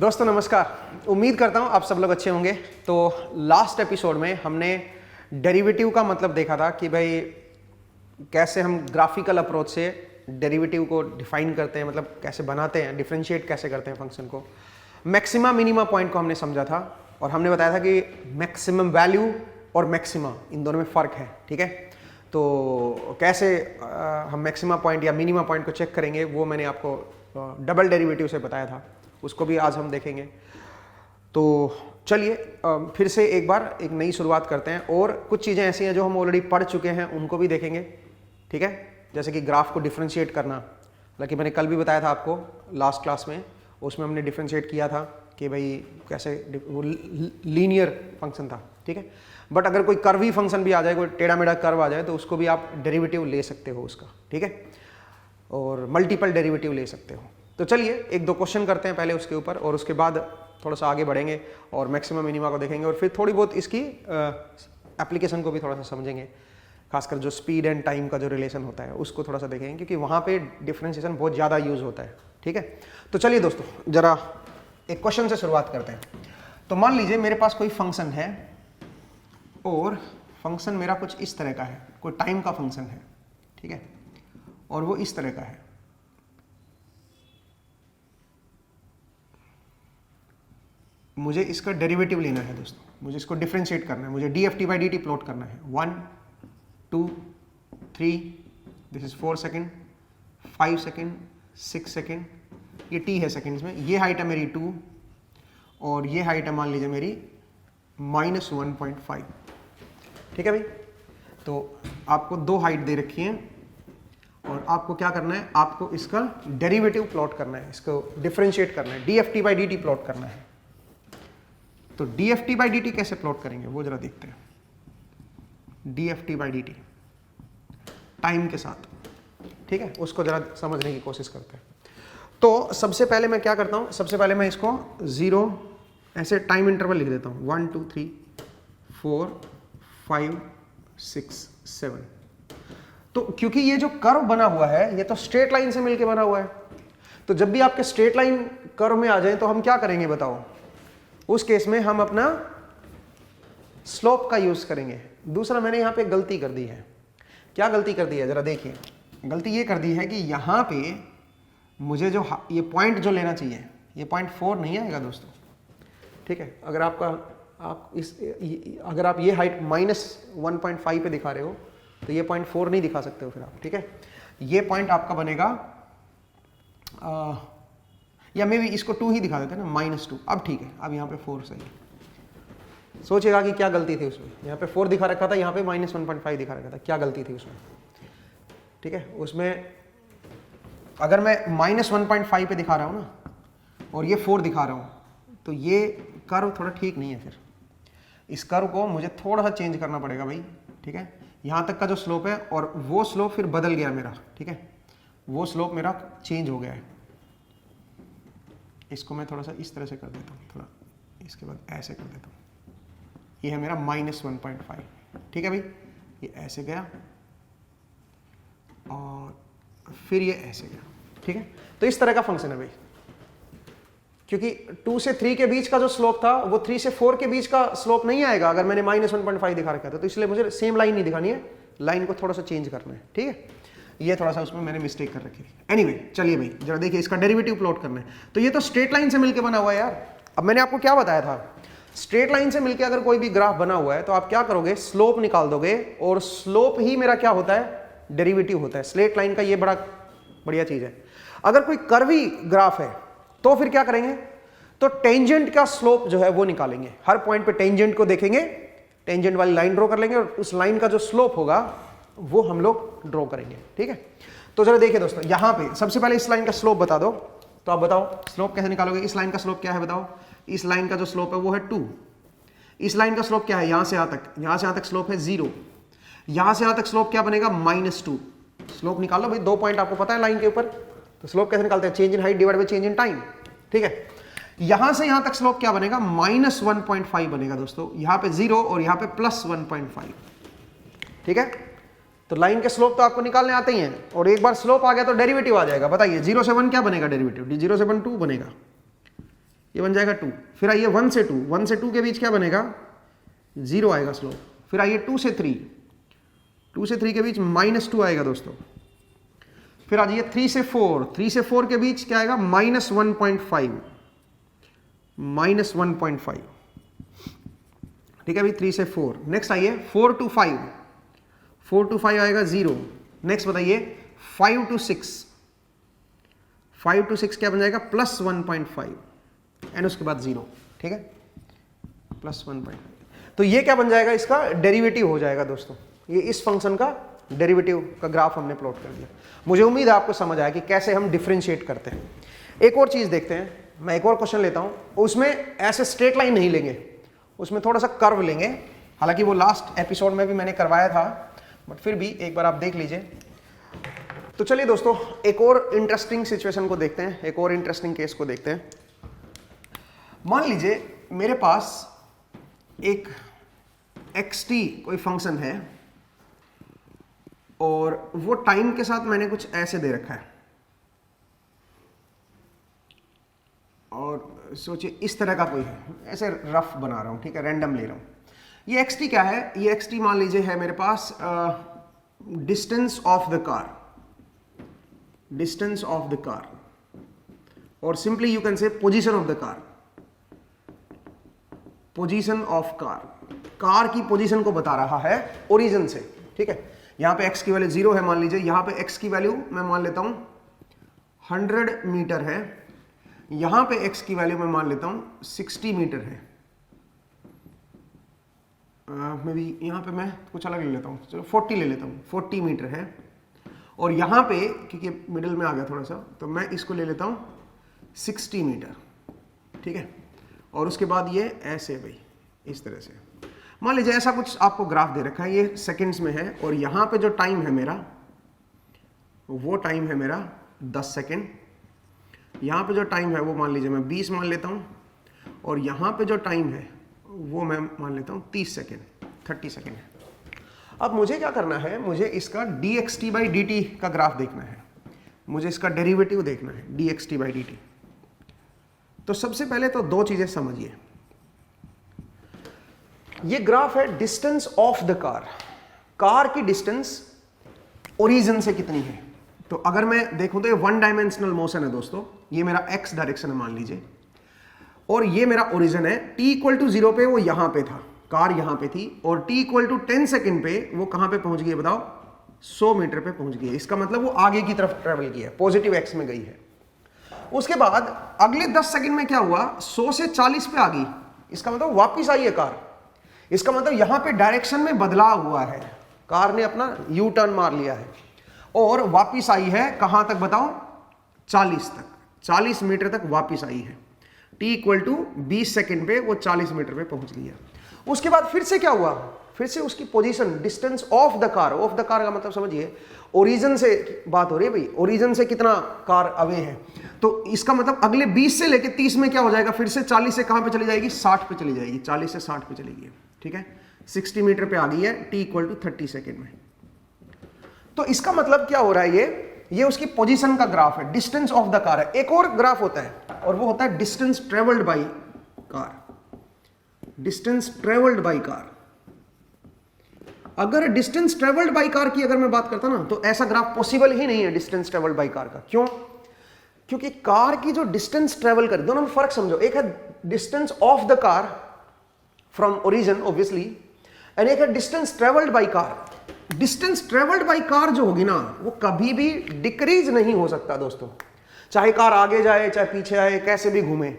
दोस्तों नमस्कार, उम्मीद करता हूँ आप सब लोग अच्छे होंगे। तो लास्ट एपिसोड में हमने डेरिवेटिव का मतलब देखा था कि भाई कैसे हम ग्राफिकल अप्रोच से डेरिवेटिव को डिफाइन करते हैं, मतलब कैसे बनाते हैं, डिफरेंशिएट कैसे करते हैं फंक्शन को। मैक्सिमा मिनिमा पॉइंट को हमने समझा था और हमने बताया था कि मैक्सिमम वैल्यू और मैक्सिमा इन दोनों में फ़र्क है। ठीक है, तो कैसे हम मैक्सिमा पॉइंट या मिनिमा पॉइंट को चेक करेंगे वो मैंने आपको डबल डेरिवेटिव से बताया था, उसको भी आज हम देखेंगे। तो चलिए फिर से एक बार एक नई शुरुआत करते हैं और कुछ चीज़ें ऐसी हैं जो हम ऑलरेडी पढ़ चुके हैं उनको भी देखेंगे। ठीक है, जैसे कि ग्राफ को डिफरेंशिएट करना, हालांकि मैंने कल भी बताया था आपको लास्ट क्लास में, उसमें हमने डिफरेंशिएट किया था कि भाई कैसे वो लीनियर फंक्शन था। ठीक है, बट अगर कोई कर्वी फंक्शन भी आ जाए, कोई टेढ़ा मेढ़ा कर्व आ जाए तो उसको भी आप डेरिवेटिव ले सकते हो उसका। ठीक है, और मल्टीपल डेरिवेटिव ले सकते हो। तो चलिए एक दो क्वेश्चन करते हैं पहले उसके ऊपर और उसके बाद थोड़ा सा आगे बढ़ेंगे और मैक्सिमम मिनिमा को देखेंगे और फिर थोड़ी बहुत इसकी एप्लीकेशन को भी थोड़ा सा समझेंगे, खासकर जो स्पीड एंड टाइम का जो रिलेशन होता है उसको थोड़ा सा देखेंगे, क्योंकि वहाँ पे डिफरेंशिएशन बहुत ज़्यादा यूज़ होता है। ठीक है, तो चलिए दोस्तों ज़रा एक क्वेश्चन से शुरुआत करते हैं। तो मान लीजिए मेरे पास कोई फंक्शन है और फंक्शन मेरा कुछ इस तरह का है, कोई टाइम का फंक्शन है। ठीक है, और वो इस तरह का है। मुझे इसका डेरिवेटिव लेना है दोस्तों, मुझे इसको डिफरेंशिएट करना है, मुझे dft बाई dt प्लॉट करना है। 1 2 3 this is 4 second, 5 second, 6 second, ये t है सेकेंड्स में, ये हाइट है मेरी 2 और ये हाइट है मान लीजिए मेरी -1.5। ठीक है भाई, तो आपको दो हाइट दे रखी है और आपको क्या करना है, आपको इसका डेरिवेटिव प्लॉट करना है, इसको डिफरेंशिएट करना है, dft बाई dt प्लॉट करना है। तो dft बाई dt कैसे प्लॉट करेंगे वो जरा देखते हैं। dft बाई dt टाइम के साथ, ठीक है, उसको जरा समझने की कोशिश करते हैं। तो सबसे पहले मैं क्या करता हूं, सबसे पहले मैं इसको 0 ऐसे टाइम इंटरवल लिख देता हूं, 1 2 3 4 5 6 7। तो क्योंकि ये जो कर्व बना हुआ है ये तो स्ट्रेट लाइन से मिलके बना हुआ है, तो जब भी आपके स्ट्रेट लाइन कर्व में आ जाए तो हम क्या करेंगे बताओ, उस केस में हम अपना स्लोप का यूज करेंगे। दूसरा मैंने यहां पे गलती कर दी है। क्या गलती कर दी है जरा देखिए, गलती ये कर दी है कि यहां पे मुझे जो ये पॉइंट जो लेना चाहिए, ये पॉइंट 4 नहीं आएगा दोस्तों। ठीक है, अगर अगर आप ये हाइट -1.5 पे दिखा रहे हो तो ये पॉइंट 4 नहीं दिखा सकते हो फिर आप। ठीक है, ये पॉइंट आपका बनेगा या मे भी इसको 2 ही दिखा देते हैं ना, -2। अब ठीक है, अब यहाँ पे 4 सही है। सोचेगा कि क्या गलती थी उसमें, यहाँ पे 4 दिखा रखा था, यहाँ पे -1.5 दिखा रखा था, क्या गलती थी उसमें। ठीक है, उसमें अगर मैं -1.5 पे दिखा रहा हूँ ना और ये 4 दिखा रहा हूँ तो ये कर्व थोड़ा ठीक नहीं है। फिर इस कर्व को मुझे थोड़ा सा चेंज करना पड़ेगा भाई। ठीक है, यहाँ तक का जो स्लोप है और वो स्लोप फिर बदल गया मेरा। ठीक है, वो स्लोप मेरा चेंज हो गया है। इसको मैं थोड़ा सा इस तरह से कर देता हूँ, थोड़ा इसके बाद ऐसे कर देता हूँ। ये है मेरा -1.5। ठीक है भाई, ये ऐसे गया और फिर ये ऐसे गया। ठीक है, तो इस तरह का फंक्शन है भाई, क्योंकि 2 से 3 के बीच का जो स्लोप था वो 3 से 4 के बीच का स्लोप नहीं आएगा अगर मैंने -1.5 दिखा रखा था। तो इसलिए मुझे सेम लाइन नहीं दिखानी है, लाइन को थोड़ा सा चेंज करना है। ठीक है, ये थोड़ा सा उसमें मैंने मिस्टेक कर रखी थी। एनीवे, चलिए भाई जरा देखिए, इसका डेरिवेटिव प्लॉट करना है। तो ये तो स्ट्रेट लाइन से मिलकर बना हुआ है यार। अब मैंने आपको क्या बताया था, स्ट्रेट लाइन से मिलकर अगर कोई भी ग्राफ बना हुआ है तो आप क्या करोगे, स्लोप निकाल दोगे और स्लोप ही मेरा क्या होता है, डेरिवेटिव होता है। स्ट्रेट लाइन का ये बड़ा बढ़िया चीज है। अगर कोई कर्वी ग्राफ है तो फिर क्या करेंगे, तो टेंजेंट का स्लोप जो है वो निकालेंगे। हर पॉइंट पे टेंजेंट को देखेंगे, टेंजेंट वाली लाइन ड्रॉ कर लेंगे और उस लाइन का जो स्लोप होगा वो हम लोग ड्रॉ करेंगे। ठीक है, तो जरा देखिए दोस्तों, यहां पे सबसे पहले इस लाइन का स्लोप बता दो। तो आप बताओ स्लोप कैसे निकालोगे, इस लाइन का स्लोप क्या है बताओ। इस लाइन का जो स्लोप है वो है 2। इस लाइन का स्लोप क्या है, यहां से यहां तक, यहां से यहां तक स्लोप है 0, यहां से यहां तक स्लोप क्या बनेगा, -2। स्लोप निकालो भाई, 2 पॉइंट आपको पता है लाइन के ऊपर, तो स्लोप कैसे निकालते हैं, change in height divide by change in time. ठीक है, यहां से यहां तक स्लोप क्या बनेगा, -1.5 बनेगा दोस्तों, यहां पे 0 और यहां पे +1.5। ठीक है, तो लाइन के स्लोप तो आपको निकालने आते ही हैं और एक बार स्लोप आ गया तो डेरिवेटिव आ जाएगा। बताइए 0 से 1 क्या बनेगा डेरिवेटिव, 0 से 1 2 बनेगा। ये बन जाएगा 2। फिर आइए 1 से 2, 1 से 2 के बीच क्या बनेगा, 0 आएगा स्लोप। फिर आइए 2 से 3, 2 से 3 के बीच -2 आएगा दोस्तों। फिर आ जाइए 3 से 4, 3 से 4 के बीच क्या आएगा, -1.5, -1.5। ठीक है भाई, 3 से 4। नेक्स्ट आइए 4 to 5, 4 to 5 आएगा 0। नेक्स्ट बताइए 5 to 6, 5 to 6 क्या बन जाएगा, +1.5 एंड उसके बाद 0। ठीक है, +1.5। तो ये क्या बन जाएगा, इसका डेरिवेटिव हो जाएगा दोस्तों। ये इस फंक्शन का डेरिवेटिव का ग्राफ हमने प्लॉट कर दिया। मुझे उम्मीद है आपको समझ आया कि कैसे हम डिफरेंशिएट करते हैं। एक और चीज देखते हैं, मैं एक और क्वेश्चन लेता हूं, उसमें ऐसे स्ट्रेट लाइन नहीं लेंगे, उसमें थोड़ा सा कर्व लेंगे। हालांकि वो लास्ट एपिसोड में भी मैंने करवाया था, बट फिर भी एक बार आप देख लीजिए। तो चलिए दोस्तों, एक और इंटरेस्टिंग सिचुएशन को देखते हैं, एक और इंटरेस्टिंग केस को देखते हैं। मान लीजिए मेरे पास एक xt कोई फंक्शन है और वो टाइम के साथ मैंने कुछ ऐसे दे रखा है, और सोचिए इस तरह का कोई है, ऐसे रफ बना रहा हूं, ठीक है, रैंडम ले रहा हूं। ये xt क्या है, ये xt मान लीजिए है मेरे पास distance of the car, distance of the car, और simply you can say position of the car, position of car, car की पोजीशन को बता रहा है ओरिजिन से। ठीक है, यहां पे x की वैल्यू 0 है मान लीजिए, यहां पे x की वैल्यू मैं मान लेता हूं 100 मीटर है, यहां पे x की वैल्यू मैं मान लेता हूं 60 मीटर है। मैं भी यहां पे मैं कुछ अलग ले लेता हूं, चलो 40 ले लेता हूं, 40 मीटर है। और यहां पे क्योंकि मिडिल में आ गया थोड़ा सा, तो मैं इसको ले लेता हूं 60 मीटर। ठीक है, और उसके बाद ये ऐसे भाई इस तरह से मान लीजिए ऐसा कुछ आपको ग्राफ दे रखा है, ये सेकंड्स में है, और यहां पे जो टाइम है मेरा, वो टाइम है मेरा 10 सेकंड। यहां पे जो टाइम है वो मान लीजिए मैं 20 मान लेता हूं, और यहां पे जो टाइम है वो मैं मान लेता हूं 30 सेकंड, 30 सेकंड है। अब मुझे क्या करना है, मुझे इसका dxt/dt का ग्राफ देखना है, मुझे इसका डेरिवेटिव देखना है dxt/dt। तो सबसे पहले तो दो चीजें समझिए। ये ग्राफ है distance of the car, car की डिस्टेंस ओरिजिन से कितनी है। तो अगर मैं देखूं तो ये 1 डायमेंशनल मोशन है दोस्तों, ये मेरा x डायरेक्शन है मान लीजिए, और ये मेरा ओरिजिन है। t = 0 पे वो यहां पे था, कार यहां पे थी, और t = 10 सेकंड पे वो कहां पे पहुंच गई बताओ, 100 मीटर पे पहुंच गई है। इसका मतलब वो आगे की तरफ ट्रेवल किया है, पॉजिटिव x में गई है। उसके बाद अगले 10 सेकंड में क्या हुआ, 100 से 40 पे आ गई, इसका मतलब वापिस आई है कार। इसका मतलब यहां पे डायरेक्शन में बदलाव हुआ है, कार ने अपना यू टर्न मार लिया है और वापिस आई है कहां तक बताओ, 40 तक, 40 मीटर तक वापिस आई है। t = 20 सेकंड पे वो 40 मीटर पे पहुंच गई है। उसके बाद फिर से क्या हुआ, फिर से उसकी position, distance of the car, of the car का मतलब समझिए ओरिजिन से बात हो रही है भाई, ओरिजिन से कितना कार अवे है। तो इसका मतलब अगले 20 से लेके 30 में क्या हो जाएगा, फिर से 40 से कहां पे चली जाएगी, 60 पे चली जाएगी, 40 से 60 पे चली गई। ठीक है, 60 मीटर पे आ गई है, t = 30 सेकंड में। तो इसका मतलब क्या हो रहा है, ये उसकी पोजीशन का ग्राफ है, डिस्टेंस ऑफ द कार है। एक और ग्राफ होता है और वो होता है distance travelled by car, distance travelled by car. अगर डिस्टेंस ट्रेवल्ड बाई कार की अगर मैं बात करता ना, तो ऐसा ग्राफ पॉसिबल ही नहीं है डिस्टेंस ट्रेवल्ड बाई कार का। क्यों, क्योंकि कार की जो डिस्टेंस ट्रेवल कर, दोनों में फर्क समझो, एक है distance of the car from origin obviously, and एक है distance travelled by car. Distance travelled by car जो होगी ना, वो कभी भी डिक्रीज नहीं हो सकता दोस्तों, चाहे कार आगे जाए चाहे पीछे आए, कैसे भी घूमे।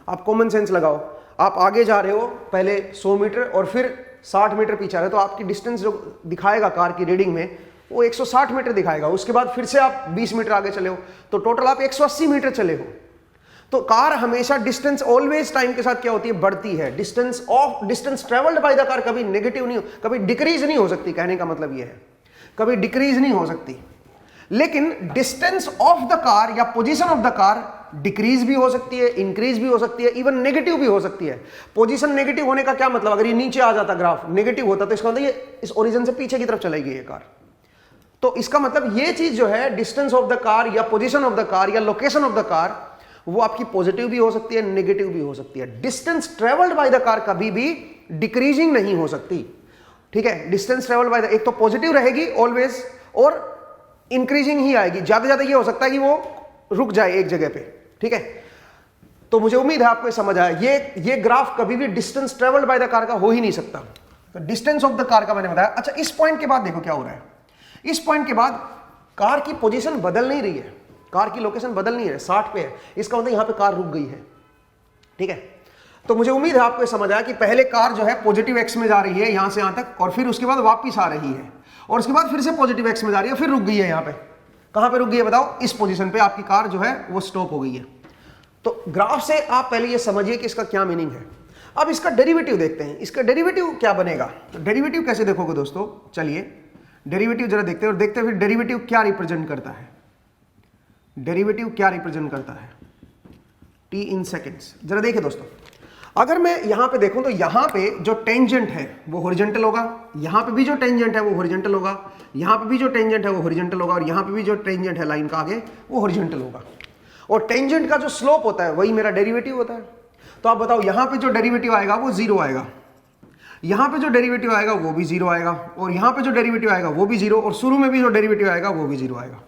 आप कॉमन सेंस लगाओ, आप आगे जा रहे हो पहले 100 मीटर और फिर 60 मीटर पीछे आ रहे हो, तो आपकी डिस्टेंस जो दिखाएगा कार की रीडिंग में वो 160 मीटर दिखाएगा। उसके बाद फिर से आप 20 मीटर आगे चले हो, तो टोटल आप 180 मीटर चले हो। तो कार हमेशा डिस्टेंस ऑलवेज टाइम के साथ क्या होती है, बढ़ती है। Distance travelled by the car कभी नेगेटिव नहीं हो, कभी डिक्रीज नहीं हो सकती। कहने का मतलब यह है कभी डिक्रीज नहीं हो सकती। लेकिन डिस्टेंस ऑफ द कार या position of the car decrease भी हो सकती है, इंक्रीज भी हो सकती है, इवन नेगेटिव भी हो सकती है। पोजीशन नेगेटिव होने का क्या मतलब, अगर ये नीचे आ जाता ग्राफ नेगेटिव होता तो इसका मतलब ये इस ओरिजिन से पीछे की तरफ चली गई है कार। तो इसका मतलब ये चीज जो है डिस्टेंस ऑफ द कार या पोजीशन ऑफ द कार या लोकेशन ऑफ द कार, वो आपकी पॉजिटिव भी हो सकती है, नेगेटिव भी हो सकती है। Distance travelled by the car कभी भी डिक्रीजिंग नहीं हो सकती, ठीक है। डिस्टेंस ट्रेवल्ड बाय द, एक तो पॉजिटिव रहेगी ऑलवेज और इंक्रीजिंग ही आएगी। ज्यादा ज्यादा ये हो सकता है कि वो रुक जाए एक जगह पे, ठीक है। तो मुझे उम्मीद है आपको समझ आया। ये ग्राफ कभी भी distance travelled by the car का हो ही नहीं सकता। तो डिस्टेंस ऑफ द कार का मैंने बताया। अच्छा, इस पॉइंट के बाद देखो क्या हो रहा है। इस पॉइंट के बाद कार की पोजीशन बदल नहीं रही है, कार की लोकेशन बदल नहीं है, 60 पे है। इसका मतलब यहां पे कार रुक गई है, ठीक है। तो मुझे उम्मीद है आपको समझ आया कि पहले कार जो है पॉजिटिव एक्स में जा रही है यहां से यहां तक, और फिर उसके बाद वापस आ रही है, और उसके बाद फिर से पॉजिटिव एक्स में जा रही है, फिर रुक गई है। यहां पे कहां पे रुक गई है बताओ? इस पोजीशन पे आपकी कार जो है वो स्टॉप हो गई है। तो ग्राफ से आप पहले ये समझिए कि इसका क्या मीनिंग है। अब इसका डेरिवेटिव देखते हैं। इसका डेरिवेटिव क्या बनेगा? तो डेरिवेटिव कैसे देखोगे दोस्तों? चलिए डेरिवेटिव जरा देखते हैं, और देखते हैं फिर डेरिवेटिव क्या रिप्रेजेंट करता है। डेरिवेटिव क्या रिप्रेजेंट करता है? t in seconds. जरा देखिए दोस्तों, अगर मैं यहां पे देखूं तो यहां पे जो टेंजेंट है वो हॉरिजॉन्टल होगा, यहां पे भी जो टेंजेंट है वो हॉरिजॉन्टल होगा, यहां पे भी जो टेंजेंट है वो हॉरिजॉन्टल होगा, और यहां पे भी जो टेंजेंट है लाइन का आगे वो हॉरिजॉन्टल होगा। और टेंजेंट का जो स्लोप होता है वही मेरा डेरिवेटिव होता है। तो आप बताओ, यहां पे जो डेरिवेटिव आएगा वो 0 आएगा, यहां पे जो डेरिवेटिव आएगा वो भी 0 आएगा, और यहां पे जो डेरिवेटिव आएगा वो भी 0, और शुरू में भी जो डेरिवेटिव आएगा वो भी 0 आएगा।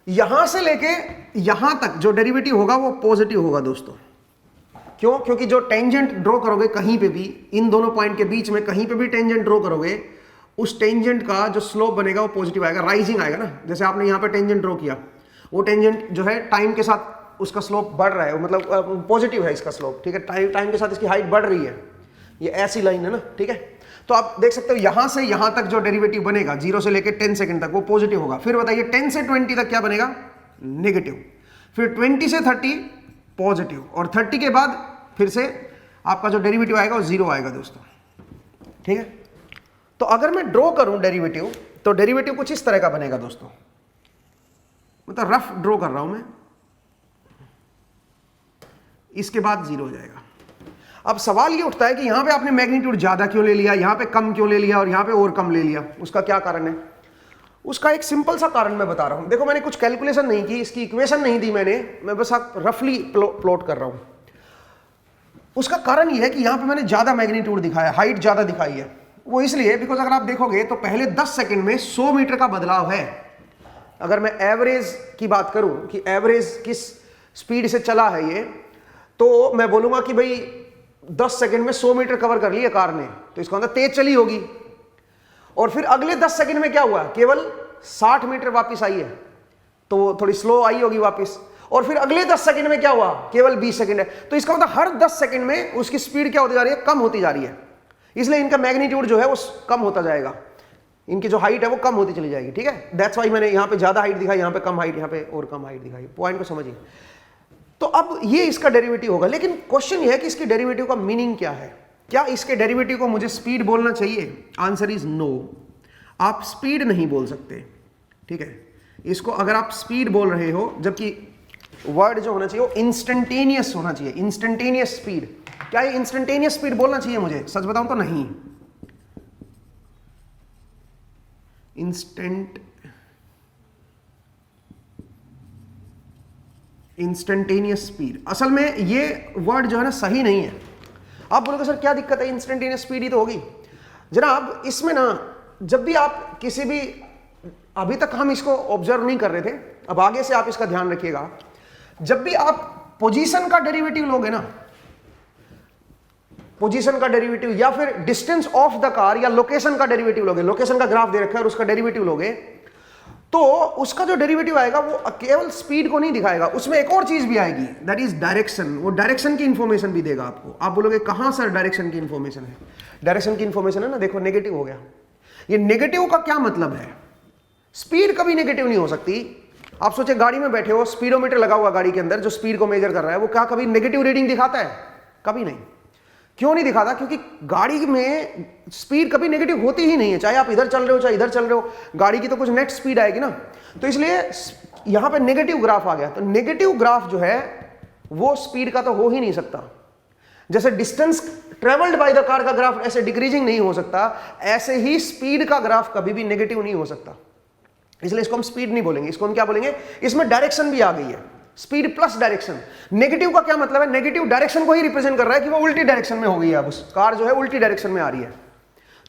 यहां से लेके यहां तक जो डेरिवेटिव होगा वो पॉजिटिव होगा दोस्तों। क्यों? क्योंकि जो टेंजेंट ड्रॉ करोगे कहीं पे भी, इन दोनों पॉइंट के बीच में कहीं पे भी टेंजेंट ड्रॉ करोगे, उस टेंजेंट का जो स्लोप बनेगा वो पॉजिटिव आएगा, राइजिंग आएगा ना। जैसे आपने यहां पे टेंजेंट ड्रॉ किया, वो टेंजेंट जो है टाइम के साथ उसका स्लोप बढ़ रहा है, मतलब पॉजिटिव है इसका स्लोप, ठीक है। टाइम के साथ इसकी हाइट बढ़ रही है, ये ऐसी लाइन है ना, ठीक है। तो आप देख सकते हो यहां से यहां तक जो डेरिवेटिव बनेगा 0 से लेकर 10 सेकंड तक वो पॉजिटिव होगा। फिर बताइए 10 से 20 तक क्या बनेगा? नेगेटिव। फिर 20 से 30 पॉजिटिव, और 30 के बाद फिर से आपका जो डेरिवेटिव आएगा वो 0 आएगा दोस्तों, ठीक है। तो अगर मैं ड्रॉ करूं डेरिवेटिव, तो डेरिवेटिव कुछ इस तरह का बनेगा दोस्तों, मतलब रफ ड्रॉ कर रहा हूं मैं, इसके बाद 0 हो जाएगा। अब सवाल ये उठता है कि यहां पे आपने मैग्नीट्यूड ज्यादा क्यों ले लिया, यहां पे कम क्यों ले लिया, और यहां पे और कम ले लिया? उसका क्या कारण है? उसका एक सिंपल सा कारण मैं बता रहा हूं। देखो, मैंने कुछ कैलकुलेशन नहीं की, इसकी इक्वेशन नहीं दी मैंने, मैं बस आप रफली प्लॉट कर रहा हूं। उसका कारण यह है कि यहां पे मैंने ज्यादा मैग्नीट्यूड दिखाया, हाइट ज्यादा दिखाई है। वो इसलिए बिकॉज अगर आप देखोगे तो पहले 10 सेकंड में 100 मीटर का बदलाव है। अगर मैं एवरेज की बात करूं कि एवरेज किस स्पीड से चला है ये, तो मैं बोलूंगा कि भाई 10 सेकंड में 100 मीटर कवर कर लिया कार ने, तो इसका मतलब तेज चली होगी। और फिर अगले 10 सेकंड में क्या हुआ? केवल 60 मीटर वापस आई है, तो वो थोड़ी स्लो आई होगी वापस। और फिर अगले 10 सेकंड में क्या हुआ? केवल 20 सेकंड है। तो इसका मतलब हर 10 सेकंड में उसकी स्पीड क्या होती जा रही है? कम होती जा रही है। इसलिए इनका मैग्नीट्यूड जो है वो कम होता जाएगा, इनकी जो हाइट है वो कम होती चली जाएगी, ठीक है। दैट्स वाई मैंने यहाँ पे ज्यादा हाइट दिखाई, यहाँ पे कम हाइट, यहाँ पे और कम हाइट दिखाई। पॉइंट को समझिए। तो अब ये इसका डेरिवेटिव होगा, लेकिन क्वेश्चन ये है कि इसके डेरिवेटिव का मीनिंग क्या है? क्या इसके डेरिवेटिव को मुझे स्पीड बोलना चाहिए? Answer is no. आप स्पीड नहीं बोल सकते, ठीक है। इसको अगर आप स्पीड बोल रहे हो, जबकि वर्ड जो होना चाहिए वो इंस्टेंटेनियस होना चाहिए, इंस्टेंटेनियस स्पीड। क्या ये इंस्टेंटेनियस स्पीड बोलना चाहिए मुझे? सच बताऊं तो नहीं। इंस्टेंटेनियस स्पीड, असल में ये वर्ड जो है ना सही नहीं है। आप बोलोगे सर क्या दिक्कत है, इंस्टेंटेनियस स्पीड ही तो होगी। जनाब इसमें ना, जब भी आप किसी भी, अभी तक हम इसको ऑब्जर्व नहीं कर रहे थे, अब आगे से आप इसका ध्यान रखिएगा। जब भी आप पोजीशन का डेरिवेटिव लोगे ना, पोजीशन का डेरिवेटिव या फिर डिस्टेंस ऑफ द कार या लोकेशन का डेरिवेटिव लोगे, लोकेशन का ग्राफ दे रखा है और उसका डेरिवेटिव लोगे, तो उसका जो डेरिवेटिव आएगा वो केवल स्पीड को नहीं दिखाएगा, उसमें एक और चीज भी आएगी, दैट इज डायरेक्शन। वो डायरेक्शन की इंफॉर्मेशन भी देगा आपको। आप बोलोगे कहां सर डायरेक्शन की इंफॉर्मेशन है? डायरेक्शन की इंफॉर्मेशन है ना, देखो नेगेटिव हो गया। ये नेगेटिव का क्या मतलब है? स्पीड कभी नेगेटिव नहीं हो सकती। आप सोचे गाड़ी में बैठे हो, स्पीडोमीटर लगा हुआ गाड़ी के अंदर जो स्पीड को मेजर कर रहा है, वो क्या कभी नेगेटिव रीडिंग दिखाता है? कभी नहीं। क्यों नहीं दिखाता? क्योंकि गाड़ी में स्पीड कभी नेगेटिव होती ही नहीं है, चाहे आप इधर चल रहे हो चाहे इधर चल रहे हो, गाड़ी की तो कुछ नेट स्पीड आएगी ना। तो इसलिए यहां पे नेगेटिव ग्राफ आ गया। तो नेगेटिव ग्राफ जो है वो स्पीड का तो हो ही नहीं सकता। जैसे distance travelled by the car का ग्राफ ऐसे डिक्रीजिंग नहीं हो सकता, ऐसे ही स्पीड का ग्राफ कभी भी नेगेटिव नहीं हो सकता। इसलिए इसको हम स्पीड नहीं बोलेंगे, इसको हम क्या बोलेंगे? इसमें डायरेक्शन भी आ गई है। Speed plus direction. नेगेटिव का क्या मतलब है? नेगेटिव डायरेक्शन को ही रिप्रेजेंट कर रहा है कि वो उल्टी डायरेक्शन में हो गई है, अब उस कार जो है उल्टी डायरेक्शन में आ रही है।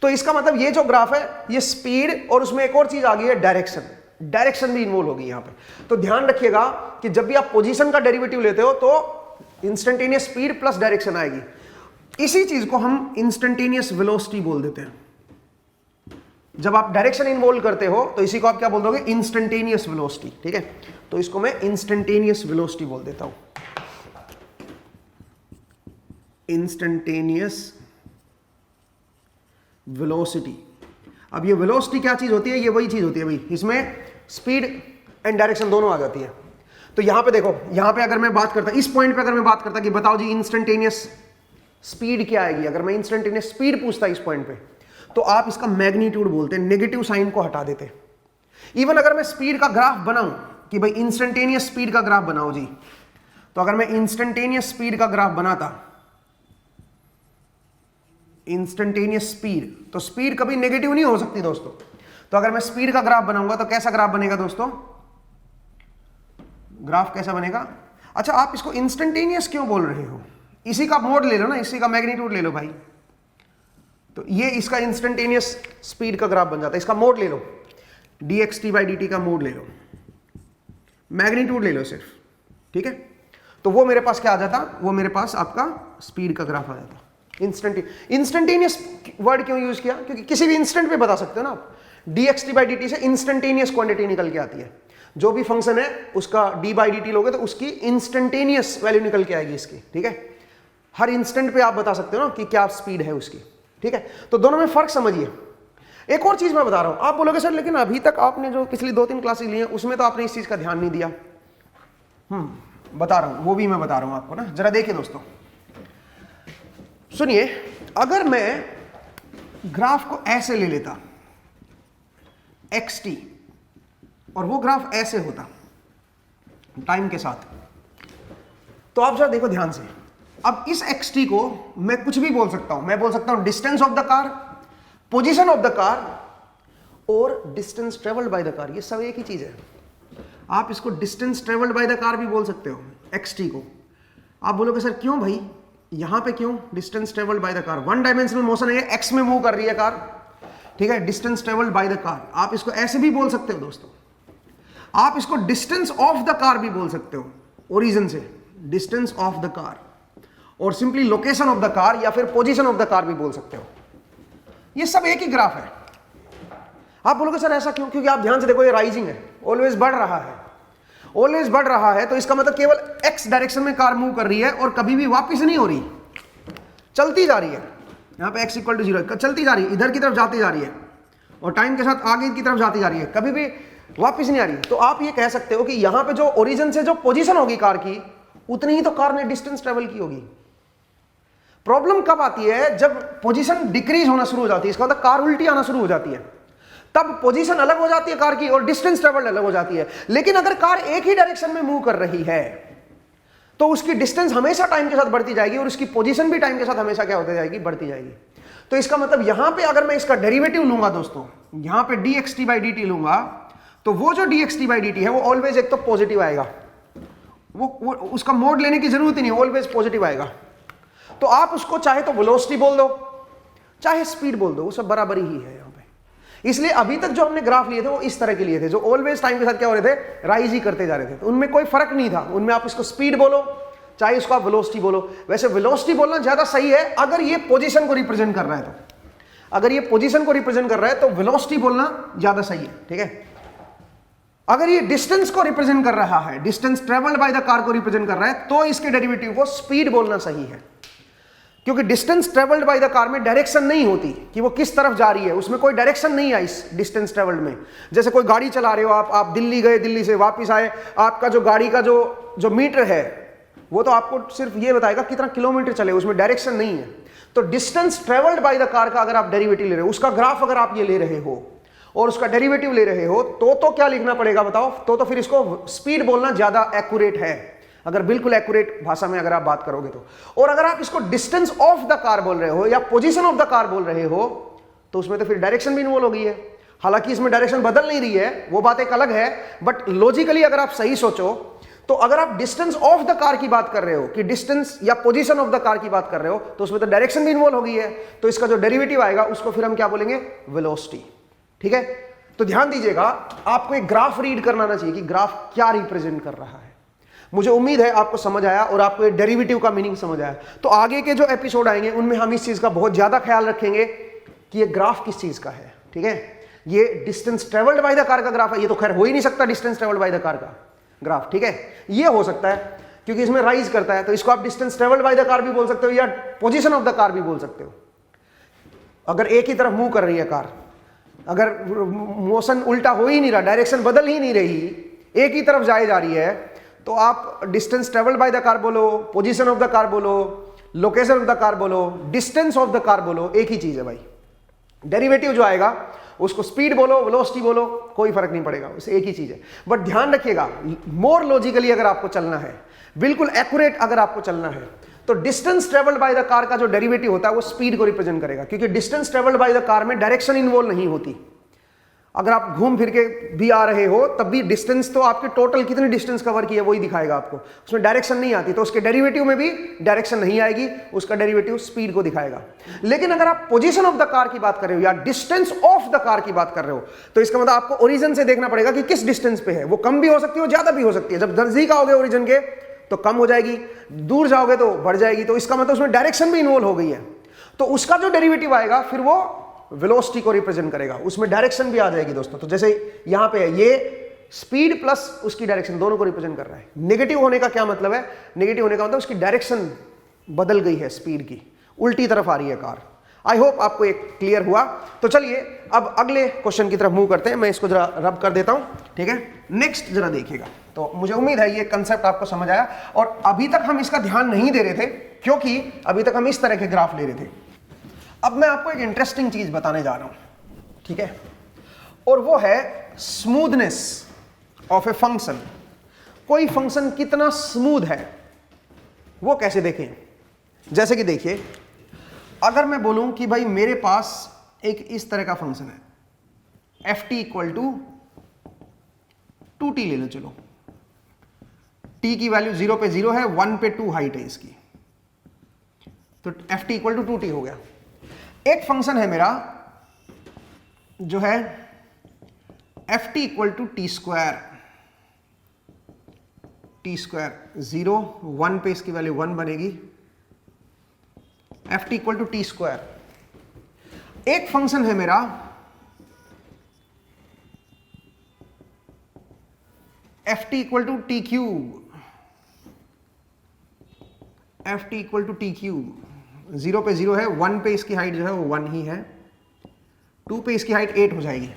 तो इसका मतलब ये जो ग्राफ है ये स्पीड और उसमें एक और चीज आ गई है डायरेक्शन, डायरेक्शन भी इन्वॉल्व होगी यहां पे। तो ध्यान रखिएगा कि जब भी आप पोजीशन का डेरिवेटिव लेते हो तो इंस्टेंटेनियस स्पीड प्लस डायरेक्शन आएगी। इसी चीज को हम इंस्टेंटेनियस वेलोसिटी बोल देते हैं। जब आप डायरेक्शन इन्वॉल्व करते हो तो इसी को आप क्या बोल दोगे? Instantaneous velocity. ठीक है, तो इसको मैं इंस्टेंटेनियस वेलोसिटी बोल देता हूं, इंस्टेंटेनियस वेलोसिटी। अब ये वेलोसिटी क्या चीज होती है? ये वही चीज होती है भाई, इसमें स्पीड एंड डायरेक्शन दोनों आ जाती है। तो यहां पे देखो, यहां पे अगर मैं बात करता, इस पॉइंट पे अगर मैं बात करता कि बताओ जी इंस्टेंटेनियस स्पीड क्या आएगी, अगर मैं इंस्टेंटेनियस स्पीड पूछता इस पॉइंट पे, तो आप इसका मैग्नीट्यूड बोलते हैं, नेगेटिव साइन को हटा देते। इवन अगर मैं स्पीड का ग्राफ बनाऊं कि भाई इंस्टेंटेनियस स्पीड का ग्राफ बनाओ जी, तो अगर मैं इंस्टेंटेनियस स्पीड का ग्राफ बनाता, इंस्टेंटेनियस स्पीड, तो स्पीड कभी नेगेटिव नहीं हो सकती दोस्तों। तो अगर मैं स्पीड का ग्राफ बनाऊंगा तो कैसा ग्राफ बनेगा दोस्तों? ग्राफ कैसा बनेगा? अच्छा, आप इसको इंस्टेंटेनियस क्यों बोल रहे हो? इसी का मोड ले लो ना, इसी का मैग्नीट्यूड ले लो भाई। तो ये इसका इंस्टेंटेनियस स्पीड का ग्राफ बन जाता है। इसका मोड ले लो, dxt/dt का मोड ले लो, मैग्नीट्यूड ले लो सिर्फ। ठीक है, तो वो मेरे पास क्या आ जाता? वो मेरे पास आपका स्पीड का ग्राफ आ जाता। इंस्टेंटेनियस वर्ड क्यों यूज किया? क्योंकि किसी भी इंस्टेंट पे बता सकते हो ना आप। dxt/dt से इंस्टेंटेनियस क्वांटिटी निकल के आती है। जो भी फंक्शन है उसका d/dt लोगे तो उसकी इंस्टेंटेनियस वैल्यू निकल के आएगी इसकी। ठीक है, हर इंस्टेंट पे आप बता सकते हो ना कि क्या स्पीड है उसकी। ठीक है, तो दोनों में फर्क समझिए। एक और चीज मैं बता रहा हूं, आप बोलोगे सर लेकिन अभी तक आपने जो पिछली 2-3 क्लासेस ली हैं उसमें तो आपने इस चीज का ध्यान नहीं दिया। बता रहा हूं, वो भी मैं बता रहा हूं आपको ना, जरा देखिए दोस्तों, सुनिए। अगर मैं ग्राफ को ऐसे ले लेता xt और वो ग्राफ ऐसे होता टाइम के साथ, तो आप जरा देखो ध्यान से। अब इस xt को मैं कुछ भी बोल सकता हूं, मैं बोल सकता हूं distance of the car, position of the car और distance travelled by the car. ये सब एक ही चीज है। आप इसको distance travelled by the car भी बोल सकते हो xt को। आप बोलोगे सर क्यों भाई, यहां पे क्यों distance travelled by the car? One dimensional motion है, एक्स में मूव कर रही है कार। ठीक है, distance travelled by the car. आप इसको ऐसे भी बोल सकते हो दोस्तों। आप इसको डिस्टेंस ऑफ द कार भी बोल सकते हो, ओरिजिन से डिस्टेंस ऑफ द कार, और simply location of the car या फिर पोजीशन ऑफ द कार भी बोल सकते हो। ये सब एक ही ग्राफ है। आप बोलोगे सर ऐसा क्यों? क्योंकि आप ध्यान से देखो, ये राइजिंग है, ऑलवेज बढ़ रहा है, ऑलवेज बढ़ रहा है। तो इसका मतलब केवल एक्स डायरेक्शन में कार मूव कर रही है और कभी भी वापस नहीं हो रही, चलती जा रही है। यहां पे x = 0 चलती जा रही है, इधर की तरफ जाती जा रही है और टाइम के साथ आगे की तरफ जाती जा रही है, कभी भी वापस नहीं आ रही। तो आप ये कह सकते हो कि यहां पे जो ओरिजिन से जो पोजीशन होगी कार की, उतनी ही तो कार ने डिस्टेंस ट्रेवल की होगी। प्रॉब्लम कब आती है? जब पोजीशन डिक्रीज होना शुरू हो जाती है, इसका मतलब कार उल्टी आना शुरू हो जाती है, तब पोजीशन अलग हो जाती है कार की और डिस्टेंस ट्रेवल्ड अलग हो जाती है। लेकिन अगर कार एक ही डायरेक्शन में मूव कर रही है तो उसकी डिस्टेंस हमेशा टाइम के साथ बढ़ती जाएगी और उसकी पोजीशन भी टाइम के साथ हमेशा क्या होती जाएगी? बढ़ती जाएगी। तो इसका मतलब यहां पे अगर मैं इसका डेरिवेटिव लूंगा दोस्तों, यहां पे dxt/dt लूंगा, तो वो जो dxt/dt है वो ऑलवेज एक तो पॉजिटिव आएगा, वो उसका मोड लेने की जरूरत ही नहीं, ऑलवेज पॉजिटिव आएगा। तो आप उसको चाहे तो वेलोसिटी बोल दो, चाहे स्पीड बोल दो, वो सब बराबरी ही है यहां पे। इसलिए अभी तक जो हमने ग्राफ लिए थे वो इस तरह के लिए थे, जो ऑलवेज टाइम के साथ क्या हो रहे थे? राइज ही करते जा रहे थे। तो उनमें कोई फर्क नहीं था, उनमें आप इसको स्पीड बोलो चाहे इसको आप वेलोसिटी बोलो। वैसे वेलोसिटी बोलना ज्यादा सही है अगर ये पोजीशन को रिप्रेजेंट कर रहा है। तो अगर ये पोजीशन को रिप्रेजेंट कर रहा है तो वेलोसिटी बोलना ज्यादा सही है। ठीक है, अगर ये डिस्टेंस को रिप्रेजेंट कर रहा है, distance travelled by the car को रिप्रेजेंट कर रहा है, तो इसके डेरिवेटिव को स्पीड बोलना सही है। क्योंकि distance travelled by the car में डायरेक्शन नहीं होती कि वो किस तरफ जा रही है, उसमें कोई डायरेक्शन नहीं है इस डिस्टेंस ट्रेवल्ड में। जैसे कोई गाड़ी चला रहे हो आप दिल्ली गए, दिल्ली से वापस आए, आपका जो गाड़ी का जो मीटर है वो तो आपको सिर्फ ये बताएगा कितना किलोमीटर चले, उसमें डायरेक्शन नहीं है। तो distance travelled by the car का अगर आप डेरिवेटिव ले रहे हो, उसका ग्राफ अगर आप ये ले रहे हो और उसका डेरिवेटिव ले रहे हो, तो क्या लिखना पड़ेगा बताओ? तो फिर इसको स्पीड बोलना ज्यादा एक्यूरेट है, अगर बिल्कुल एक्यूरेट भाषा में अगर आप बात करोगे तो। और अगर आप इसको डिस्टेंस ऑफ द कार बोल रहे हो या पोजीशन ऑफ द कार बोल रहे हो, तो उसमें तो फिर डायरेक्शन भी इन्वॉल्व हो गई है। हालांकि इसमें डायरेक्शन बदल नहीं रही है, वो बात एक अलग है, बट लॉजिकली अगर आप सही सोचो तो अगर आप डिस्टेंस ऑफ द कार की बात कर रहे हो कि डिस्टेंस या पोजीशन ऑफ द कार की बात कर रहे हो तो उसमें तो डायरेक्शन भी इन्वॉल्व हो गई है, तो इसका जो डेरिवेटिव आएगा उसको फिर हम क्या बोलेंगे, वेलोसिटी। ठीक है, तो ध्यान दीजिएगा, आपको एक ग्राफ रीड करना आना चाहिए कि ग्राफ क्या रिप्रेजेंट कर रहा है। मुझे उम्मीद है आपको समझ आया और आपको डेरिवेटिव का मीनिंग समझ आया। तो आगे के जो एपिसोड आएंगे उनमें हम इस चीज का बहुत ज्यादा ख्याल रखेंगे कि ये ग्राफ किस चीज का है। ठीक है, ये distance travelled by the car का ग्राफ है, ये तो खैर हो ही नहीं सकता distance travelled by the car का ग्राफ। ठीक है, ये हो सकता है क्योंकि इसमें राइज करता है, तो इसको आप distance travelled by the car भी बोल सकते हो या पोजीशन ऑफ द कार भी बोल सकते हो। अगर एक ही तरफ मूव कर रही है कार, अगर मोशन उल्टा हो ही नहीं रहा, डायरेक्शन बदल ही नहीं रही, एक ही तरफ जाए जा रही है, तो आप distance travelled by the car बोलो, पोजीशन ऑफ द कार बोलो, लोकेशन ऑफ द कार बोलो, डिस्टेंस ऑफ द कार बोलो, एक ही चीज है भाई। डेरिवेटिव जो आएगा उसको स्पीड बोलो, वेलोसिटी बोलो, कोई फर्क नहीं पड़ेगा, उसे एक ही चीज है। बट ध्यान रखिएगा, मोर लॉजिकली अगर आपको चलना है, बिल्कुल एक्यूरेट अगर आपको चलना है, तो distance travelled by the car का जो डेरिवेटिव होता है वो स्पीड को रिप्रेजेंट करेगा, क्योंकि distance travelled by the car में डायरेक्शन इन्वॉल्व नहीं होती। अगर आप घूम फिर के भी आ रहे हो तब भी डिस्टेंस तो आपके टोटल कितनी डिस्टेंस कवर की है वही दिखाएगा आपको, उसमें डायरेक्शन नहीं आती, तो उसके डेरिवेटिव में भी डायरेक्शन नहीं आएगी, उसका डेरिवेटिव स्पीड को दिखाएगा। लेकिन अगर आप पोजीशन ऑफ द कार की बात कर रहे हो या डिस्टेंस ऑफ द कार की बात कर रहे हो, तो इसका मतलब आपको ओरिजिन से देखना पड़ेगा कि किस डिस्टेंस पे है। वो कम भी हो सकती है, ज्यादा भी हो सकती है। जब नजदीक आओगे ओरिजिन के तो कम हो जाएगी, दूर जाओगे तो बढ़ जाएगी, तो इसका मतलब उसमें डायरेक्शन भी इन्वॉल्व हो गई है। तो उसका जो डेरिवेटिव आएगा फिर वो वेलोसिटी को रिप्रेजेंट करेगा, उसमें डायरेक्शन भी आ जाएगी दोस्तों। तो जैसे यहां पे है, ये स्पीड प्लस उसकी डायरेक्शन दोनों को रिप्रेजेंट कर रहा है। नेगेटिव होने का क्या मतलब है, नेगेटिव होने का मतलब उसकी डायरेक्शन बदल गई है, स्पीड की उल्टी तरफ आ रही है कार। आई होप आपको एक क्लियर हुआ। तो चलिए अब अगले क्वेश्चन की तरफ मूव करते हैं, मैं इसको जरा रब कर देता हूं। ठीक है, नेक्स्ट जरा देखिएगा। तो मुझे उम्मीद है ये कंसेप्ट आपको समझ आया, और अभी तक हम इसका ध्यान नहीं दे रहे थे क्योंकि अभी तक हम इस तरह के ग्राफ ले रहे थे। अब मैं आपको एक इंटरेस्टिंग चीज बताने जा रहा हूं, ठीक है, और वो है स्मूथनेस ऑफ ए फंक्शन। कोई फंक्शन कितना स्मूथ है वो कैसे देखें। जैसे कि देखिए, अगर मैं बोलूं कि भाई मेरे पास एक इस तरह का फंक्शन है, F T equal to 2t ले लो, चलो t की वैल्यू 0 पे 0 है, 1 पे 2 हाइट है इसकी, तो F T equal to 2t हो गया। एक फंक्शन है मेरा जो है F T equal to T square, 0 1 पे इसकी वैल्यू 1 बनेगी, F T equal to T square. एक फंक्शन है मेरा F T equal to T cube, F T equal to T cube, 0 पे 0 है, 1 पे इसकी हाइट जो है वो 1 ही है, 2 पे इसकी हाइट 8 हो जाएगी।